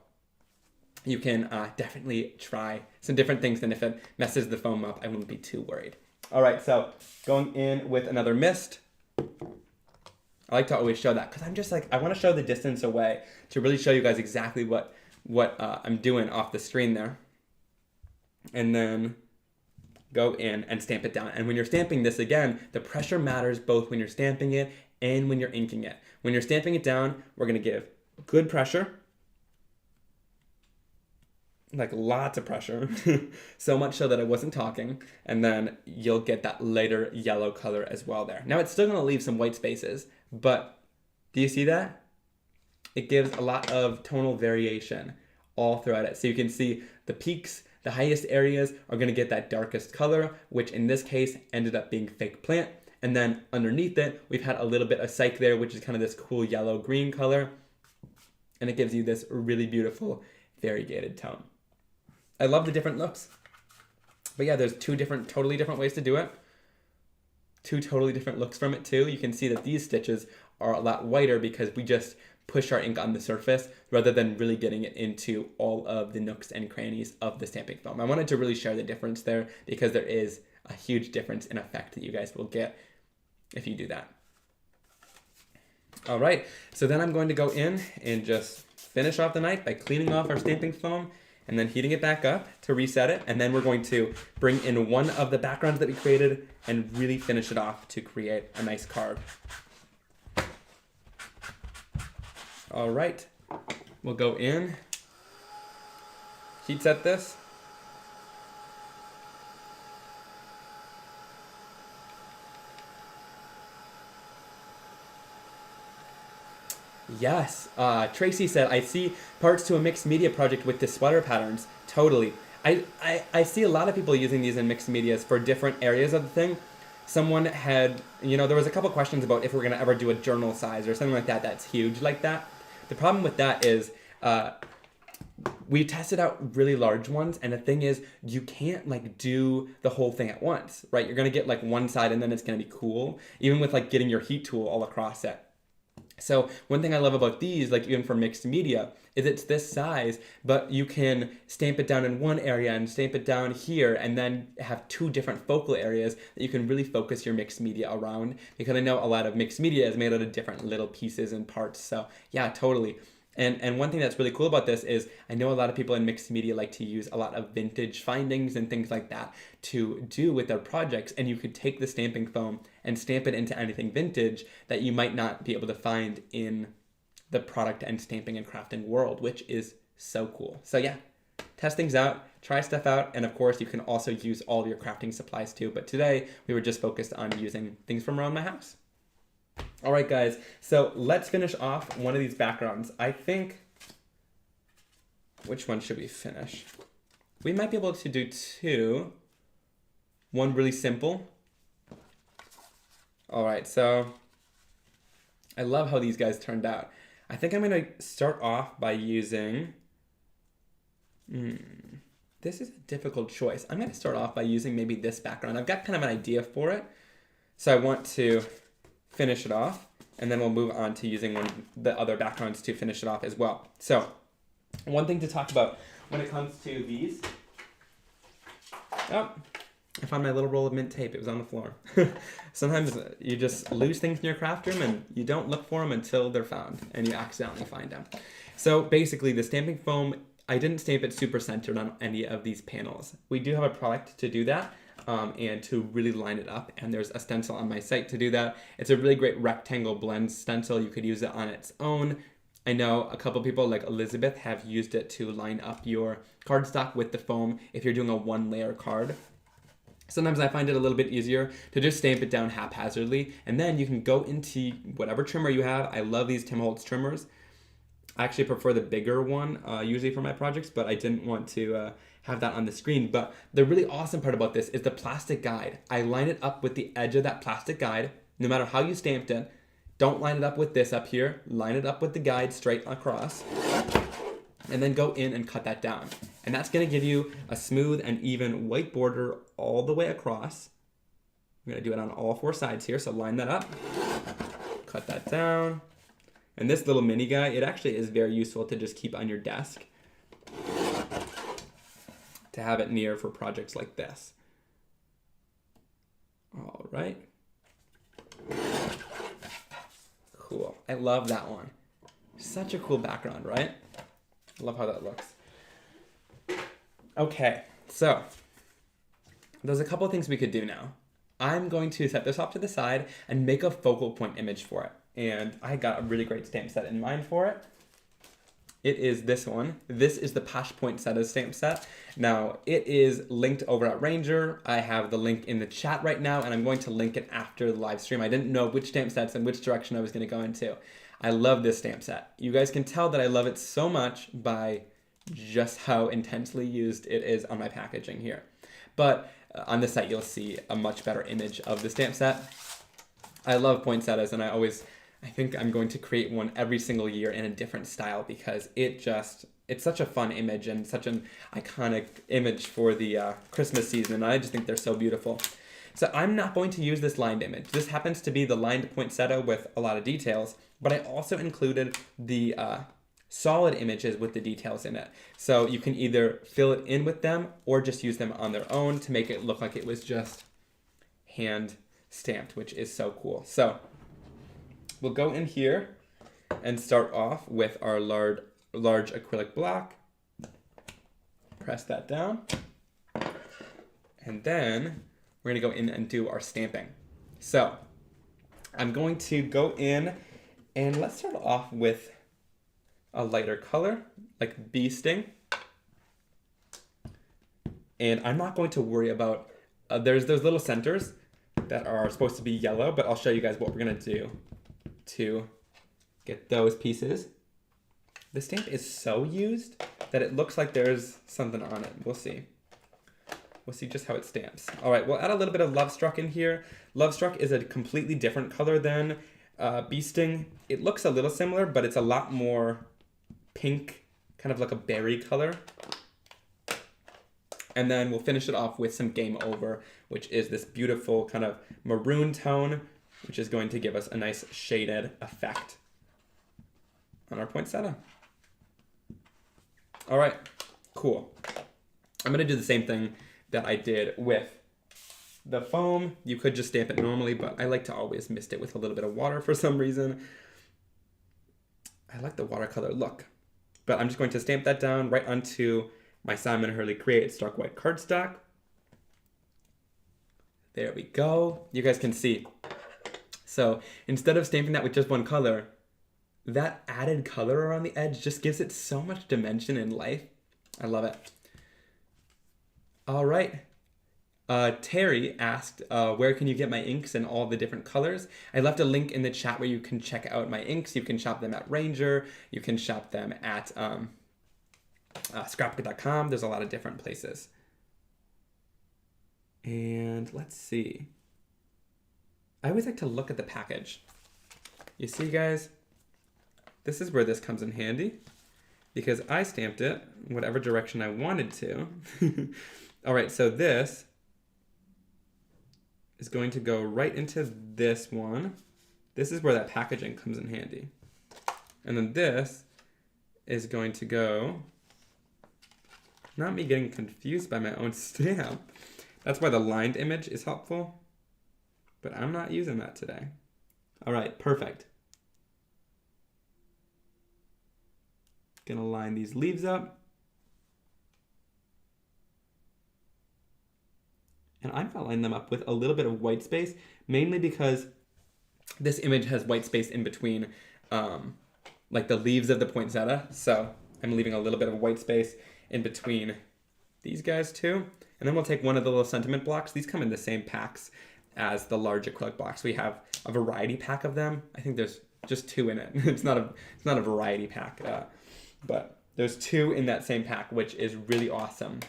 Speaker 1: you can definitely try some different things, and if it messes the foam up, I wouldn't be too worried. All right, so going in with another mist. I like to always show that because I'm just like, I want to show the distance away to really show you guys exactly what I'm doing off the screen there. And then go in and stamp it down. And when you're stamping this, again, the pressure matters both when you're stamping it and when you're inking it. When you're stamping it down, we're going to give good pressure. Like lots of pressure, so much so that I wasn't talking, and then you'll get that lighter yellow color as well there. Now it's still gonna leave some white spaces, but do you see that? It gives a lot of tonal variation all throughout it. So you can see the peaks, the highest areas are gonna get that darkest color, which in this case ended up being fake plant. And then underneath it, we've had a little bit of Psych there, which is kind of this cool yellow-green color. And it gives you this really beautiful variegated tone. I love the different looks. But yeah, there's two totally different ways to do it. two totally different looks from it too. You can see that these stitches are a lot whiter because we just push our ink on the surface rather than really getting it into all of the nooks and crannies of the stamping foam. I wanted to really share the difference there because there is a huge difference in effect that you guys will get if you do that. All right, so then I'm going to go in and just finish off the night by cleaning off our stamping foam and then heating it back up to reset it. And then we're going to bring in one of the backgrounds that we created and really finish it off to create a nice card. All right, we'll go in, heat set this. Yes, Tracy said, I see parts to a mixed media project with the sweater patterns. Totally. I see a lot of people using these in mixed medias for different areas of the thing. Someone had, there was a couple questions about if we're going to ever do a journal size or something like that that's huge like that. The problem with that is we tested out really large ones, and the thing is you can't like do the whole thing at once, right? You're going to get like one side and then it's going to be cool, even with like getting your heat tool all across it. So one thing I love about these, like even for mixed media, is it's this size, but you can stamp it down in one area and stamp it down here and then have two different focal areas that you can really focus your mixed media around, because I know a lot of mixed media is made out of different little pieces and parts. So yeah, totally. And one thing that's really cool about this is I know a lot of people in mixed media like to use a lot of vintage findings and things like that to do with their projects, and you could take the stamping foam and stamp it into anything vintage that you might not be able to find in the product and stamping and crafting world, which is so cool. So yeah, test things out, try stuff out, and of course you can also use all your crafting supplies too, but today we were just focused on using things from around my house. All right, guys, so let's finish off one of these backgrounds. I think, which one should we finish? We might be able to do two. One really simple. All right, so I love how these guys turned out. I think I'm gonna start off by using, this is a difficult choice. I'm gonna start off by using maybe this background. I've got kind of an idea for it. So I want to finish it off, and then we'll move on to using one of the other backgrounds to finish it off as well. So one thing to talk about when it comes to these, oh, I found my little roll of mint tape. It was on the floor. Sometimes you just lose things in your craft room and you don't look for them until they're found and you accidentally find them. So basically the stamping foam, I didn't stamp it super centered on any of these panels. We do have a product to do that. And to really line it up, and there's a stencil on my site to do that. It's a really great rectangle blend stencil. You could use it on its own. I know a couple people like Elizabeth have used it to line up your cardstock with the foam if you're doing a one layer card. Sometimes I find it a little bit easier to just stamp it down haphazardly, and then you can go into whatever trimmer you have. I love these Tim Holtz trimmers. I actually prefer the bigger one usually for my projects, but I didn't want to have that on the screen. But the really awesome part about this is the plastic guide. I line it up with the edge of that plastic guide, no matter how you stamped it. Don't line it up with this up here. Line it up with the guide straight across, and then go in and cut that down. And that's gonna give you a smooth and even white border all the way across. I'm gonna do it on all four sides here, so line that up, cut that down. And this little mini guy, it actually is very useful to just keep on your desk, to have it near for projects like this. All right. Cool. I love that one. Such a cool background, right? I love how that looks. Okay, so there's a couple of things we could do now. I'm going to set this off to the side and make a focal point image for it. And I got a really great stamp set in mind for it. It is this one. This is the Posh Poinsettia stamp set. Now, it is linked over at Ranger. I have the link in the chat right now, and I'm going to link it after the live stream. I didn't know which stamp sets and which direction I was going to go into. I love this stamp set. You guys can tell that I love it so much by just how intensely used it is on my packaging here. But on the site, you'll see a much better image of the stamp set. I love poinsettias, and I think I'm going to create one every single year in a different style because it's such a fun image and such an iconic image for the Christmas season. And I just think they're so beautiful. So I'm not going to use this lined image. This happens to be the lined poinsettia with a lot of details, but I also included the solid images with the details in it. So you can either fill it in with them or just use them on their own to make it look like it was just hand stamped, which is so cool. So we'll go in here and start off with our large acrylic block. Press that down. And then we're gonna go in and do our stamping. So I'm going to go in and let's start off with a lighter color, like bee sting. And I'm not going to worry about, there's those little centers that are supposed to be yellow, but I'll show you guys what we're gonna do to get those pieces. The stamp is so used that it looks like there's something on it. We'll see. We'll see just how it stamps. All right, we'll add a little bit of Love Struck in here. Love Struck is a completely different color than Bee Sting. It looks a little similar, but it's a lot more pink, kind of like a berry color. And then we'll finish it off with some Game Over, which is this beautiful kind of maroon tone, which is going to give us a nice shaded effect on our poinsettia. All right, cool. I'm gonna do the same thing that I did with the foam. You could just stamp it normally, but I like to always mist it with a little bit of water for some reason. I like the watercolor look, but I'm just going to stamp that down right onto my Simon Hurley Create Stark White cardstock. There we go. You guys can see. So instead of stamping that with just one color, that added color around the edge just gives it so much dimension and life. I love it. All right. Terry asked, where can you get my inks in all the different colors? I left a link in the chat where you can check out my inks. You can shop them at Ranger. You can shop them at scrapbook.com. There's a lot of different places. And let's see. I always like to look at the package. You see, guys? This is where this comes in handy because I stamped it whatever direction I wanted to. All right, so this is going to go right into this one. This is where that packaging comes in handy. And then this is going to go, not me getting confused by my own stamp. That's why the lined image is helpful, but I'm not using that today. All right, perfect. Gonna line these leaves up. And I'm gonna line them up with a little bit of white space, mainly because this image has white space in between like the leaves of the poinsettia. So I'm leaving a little bit of white space in between these guys too. And then we'll take one of the little sentiment blocks. These come in the same packs as the large acrylic blocks. We have a variety pack of them. I think there's just 2 in it. It's not a variety pack. But there's 2 in that same pack, which is really awesome.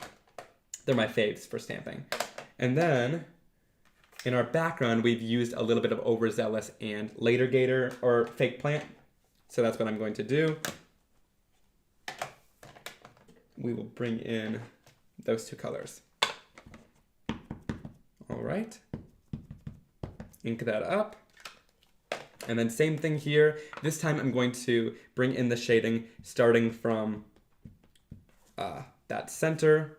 Speaker 1: They're my faves for stamping. And then in our background, we've used a little bit of Overzealous and Later Gator or Fake Plant. So that's what I'm going to do. We will bring in those 2 colors. All right. Ink that up. And then same thing here. This time I'm going to bring in the shading starting from that center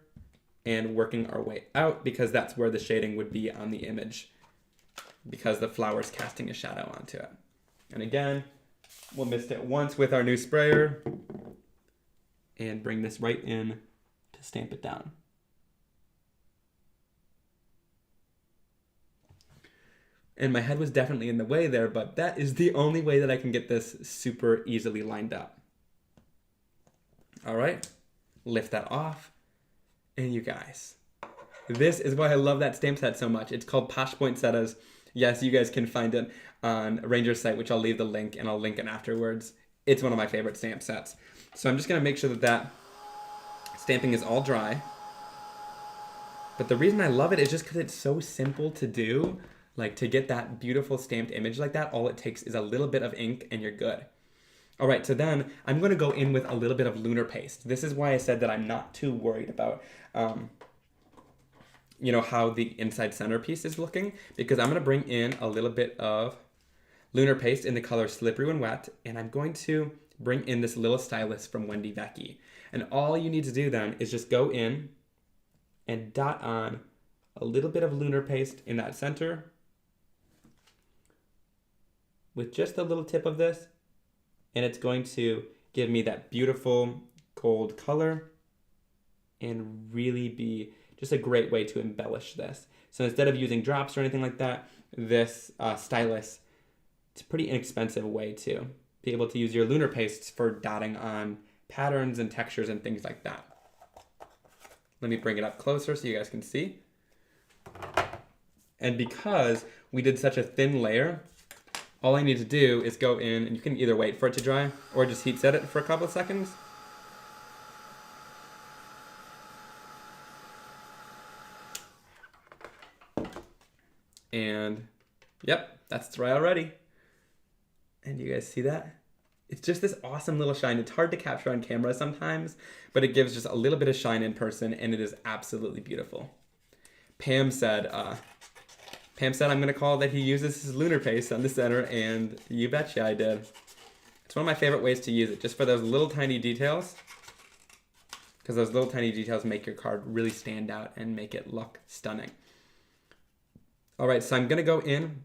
Speaker 1: and working our way out because that's where the shading would be on the image because the flower's casting a shadow onto it. And again, we'll mist it once with our new sprayer and bring this right in to stamp it down. And my head was definitely in the way there, but that is the only way that I can get this super easily lined up. All right, lift that off. And you guys, this is why I love that stamp set so much. It's called Posh Poinsettias. Yes, you guys can find it on Ranger's site, which I'll leave the link and I'll link it afterwards. It's one of my favorite stamp sets. So I'm just gonna make sure that that stamping is all dry. But the reason I love it is just because it's so simple to do. Like to get that beautiful stamped image like that, all it takes is a little bit of ink and you're good. All right, so then I'm gonna go in with a little bit of lunar paste. This is why I said that I'm not too worried about, you know, how the inside centerpiece is looking, because I'm going to bring in a little bit of lunar paste in the color Slippery When Wet, and I'm going to bring in this little stylus from Wendy Vecchi. And all you need to do then is just go in and dot on a little bit of lunar paste in that center with just a little tip of this, and it's going to give me that beautiful gold color and really be just a great way to embellish this. So instead of using drops or anything like that, this stylus, it's a pretty inexpensive way to be able to use your lunar pastes for dotting on patterns and textures and things like that. Let me bring it up closer so you guys can see. And because we did such a thin layer, all I need to do is go in, and you can either wait for it to dry or just heat set it for a couple of seconds. And yep, that's dry already. And you guys see that? It's just this awesome little shine. It's hard to capture on camera sometimes, but it gives just a little bit of shine in person, and it is absolutely beautiful. Pam said I'm going to call that he uses his lunar paste on the center, and you betcha I did. It's one of my favorite ways to use it, just for those little tiny details, because those little tiny details make your card really stand out and make it look stunning. All right, so I'm going to go in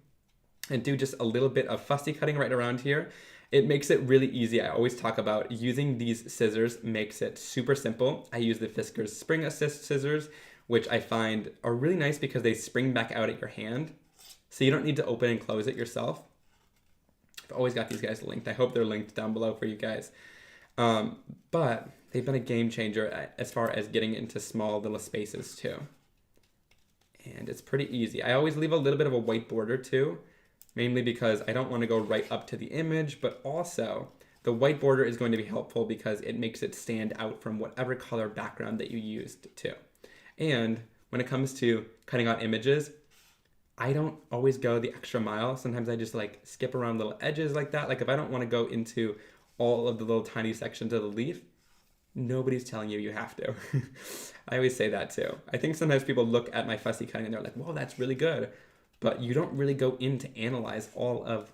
Speaker 1: and do just a little bit of fussy cutting right around here. It makes it really easy. I always talk about using these scissors makes it super simple. I use the Fiskars Spring Assist scissors, which I find are really nice because they spring back out at your hand. So you don't need to open and close it yourself. I've always got these guys linked. I hope they're linked down below for you guys. But they've been a game changer as far as getting into small little spaces too. And it's pretty easy. I always leave a little bit of a white border too, mainly because I don't want to go right up to the image, but also the white border is going to be helpful because it makes it stand out from whatever color background that you used too. And when it comes to cutting out images, I don't always go the extra mile. Sometimes I just like skip around little edges like that. Like if I don't want to go into all of the little tiny sections of the leaf, nobody's telling you have to. I always say that too. I think sometimes people look at my fussy cutting and they're like, whoa, that's really good. But you don't really go in to analyze all of,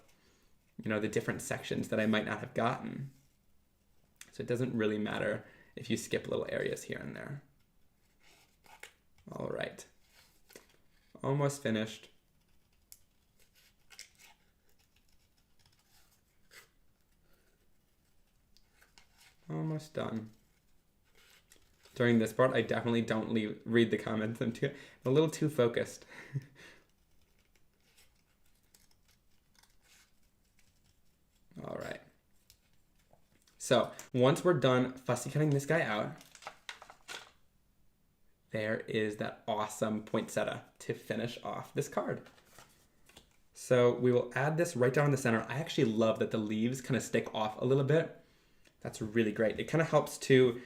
Speaker 1: you know, the different sections that I might not have gotten. So it doesn't really matter if you skip little areas here and there. All right. Almost finished. Almost done. During this part, I definitely don't read the comments. I'm a little too focused. All right. So once we're done fussy cutting this guy out, there is that awesome poinsettia to finish off this card. So we will add this right down in the center. I actually love that the leaves kind of stick off a little bit. That's really great. It kind of helps to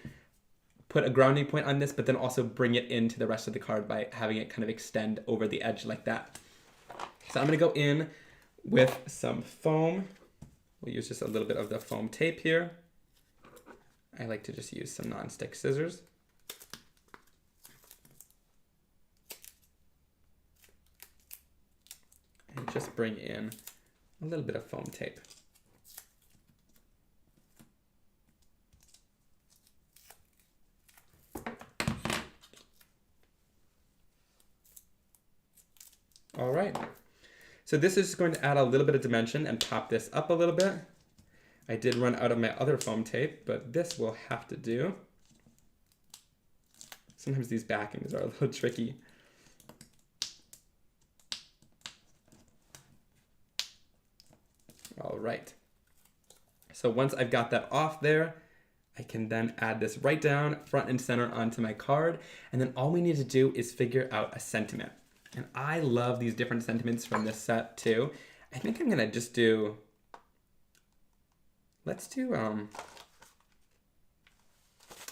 Speaker 1: put a grounding point on this, but then also bring it into the rest of the card by having it kind of extend over the edge like that. So I'm going to go in with some foam. We'll use just a little bit of the foam tape here. I like to just use some non-stick scissors. And just bring in a little bit of foam tape. All right, so this is going to add a little bit of dimension and pop this up a little bit. I did run out of my other foam tape, but this will have to do. Sometimes these backings are a little tricky. All right, so once I've got that off there, I can then add this right down front and center onto my card, and then all we need to do is figure out a sentiment. And I love these different sentiments from this set too. I think I'm gonna just do, let's do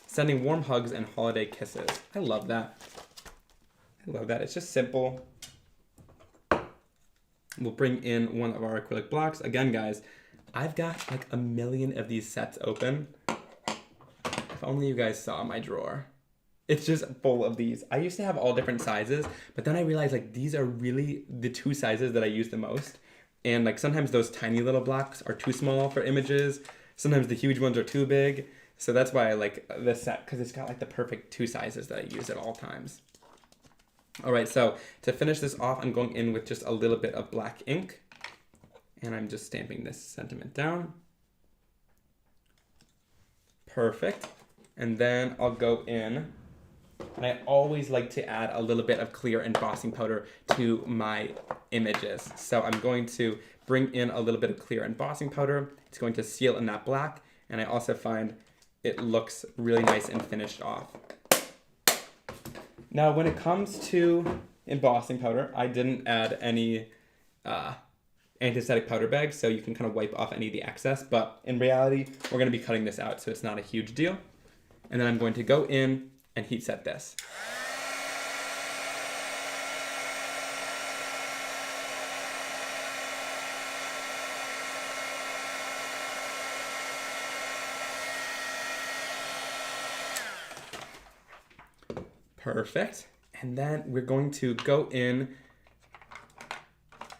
Speaker 1: sending warm hugs and holiday kisses. I love that. I love that. It's just simple. We'll bring in one of our acrylic blocks. Again, guys, I've got like a million of these sets open. If only you guys saw my drawer. It's just full of these. I used to have all different sizes, but then I realized like these are really the two sizes that I use the most. And like sometimes those tiny little blocks are too small for images. Sometimes the huge ones are too big. So that's why I like this set, because it's got like the perfect two sizes that I use at all times. All right, so to finish this off, I'm going in with just a little bit of black ink. And I'm just stamping this sentiment down. Perfect. And then I'll go in, and I always like to add a little bit of clear embossing powder to my images. So I'm going to bring in a little bit of clear embossing powder. It's going to seal in that black, and I also find it looks really nice and finished off. Now, when it comes to embossing powder, I didn't add any anti-static powder bags, so you can kind of wipe off any of the excess, but in reality, we're going to be cutting this out, so it's not a huge deal. And then I'm going to go in and heat set this. Perfect. And then we're going to go in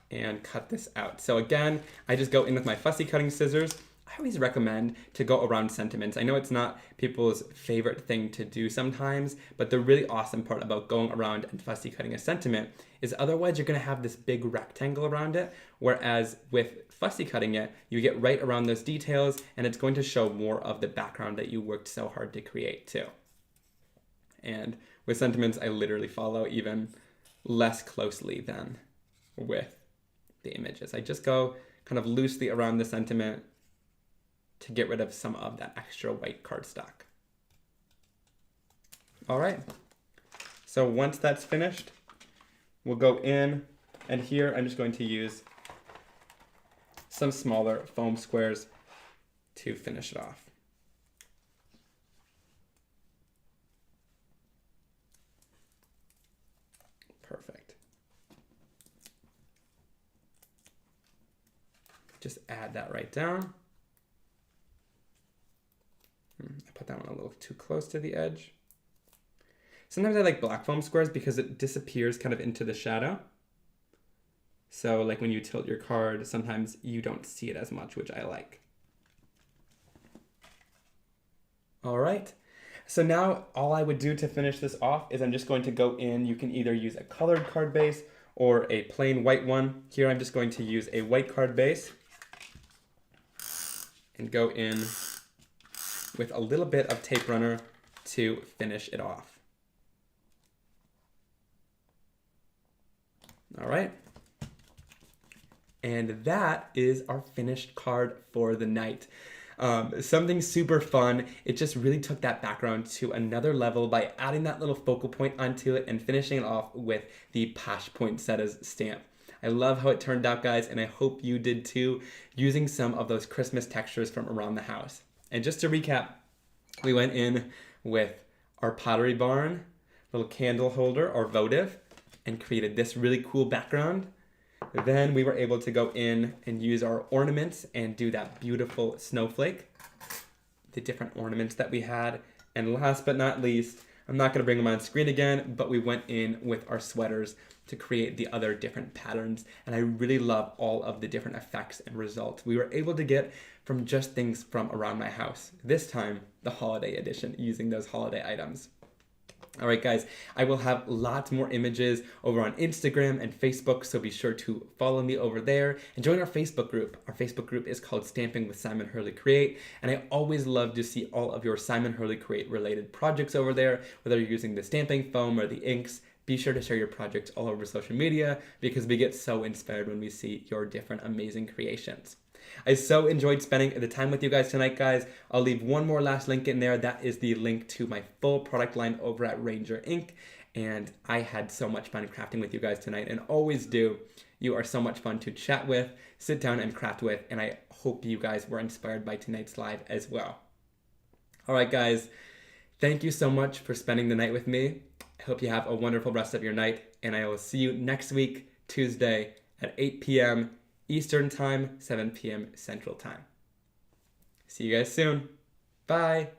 Speaker 1: and cut this out. So again, I just go in with my fussy cutting scissors. I always recommend to go around sentiments. I know it's not people's favorite thing to do sometimes, but the really awesome part about going around and fussy cutting a sentiment is otherwise you're gonna have this big rectangle around it, whereas with fussy cutting it, you get right around those details and it's going to show more of the background that you worked so hard to create too. And with sentiments, I literally follow even less closely than with the images. I just go kind of loosely around the sentiment to get rid of some of that extra white cardstock. All right, so once that's finished, we'll go in, and here I'm just going to use some smaller foam squares to finish it off. Perfect. Just add that right down. I put that one a little too close to the edge. Sometimes I like black foam squares because it disappears kind of into the shadow. So like when you tilt your card, sometimes you don't see it as much, which I like. All right. So now all I would do to finish this off is I'm just going to go in. You can either use a colored card base or a plain white one. Here I'm just going to use a white card base and go in with a little bit of tape runner to finish it off. All right. And that is our finished card for the night. Something super fun. It just really took that background to another level by adding that little focal point onto it and finishing it off with the Pash Poinsettias stamp. I love how it turned out, guys, and I hope you did too, using some of those Christmas textures from around the house. And just to recap, we went in with our Pottery Barn little candle holder or votive and created this really cool background. Then we were able to go in and use our ornaments and do that beautiful snowflake, the different ornaments that we had. And last but not least, I'm not going to bring them on screen again, but we went in with our sweaters to create the other different patterns. And I really love all of the different effects and results we were able to get from just things from around my house. This time, the holiday edition, using those holiday items. All right, guys, I will have lots more images over on Instagram and Facebook, so be sure to follow me over there and join our Facebook group. Our Facebook group is called Stamping with Simon Hurley Create, and I always love to see all of your Simon Hurley Create related projects over there, whether you're using the stamping foam or the inks. Be sure to share your projects all over social media because we get so inspired when we see your different amazing creations. I so enjoyed spending the time with you guys tonight, guys. I'll leave one more last link in there. That is the link to my full product line over at Ranger Ink. And I had so much fun crafting with you guys tonight and always do. You are so much fun to chat with, sit down and craft with. And I hope you guys were inspired by tonight's live as well. All right, guys. Thank you so much for spending the night with me. I hope you have a wonderful rest of your night. And I will see you next week, Tuesday at 8 p.m. Eastern Time, 7 p.m. Central Time. See you guys soon. Bye.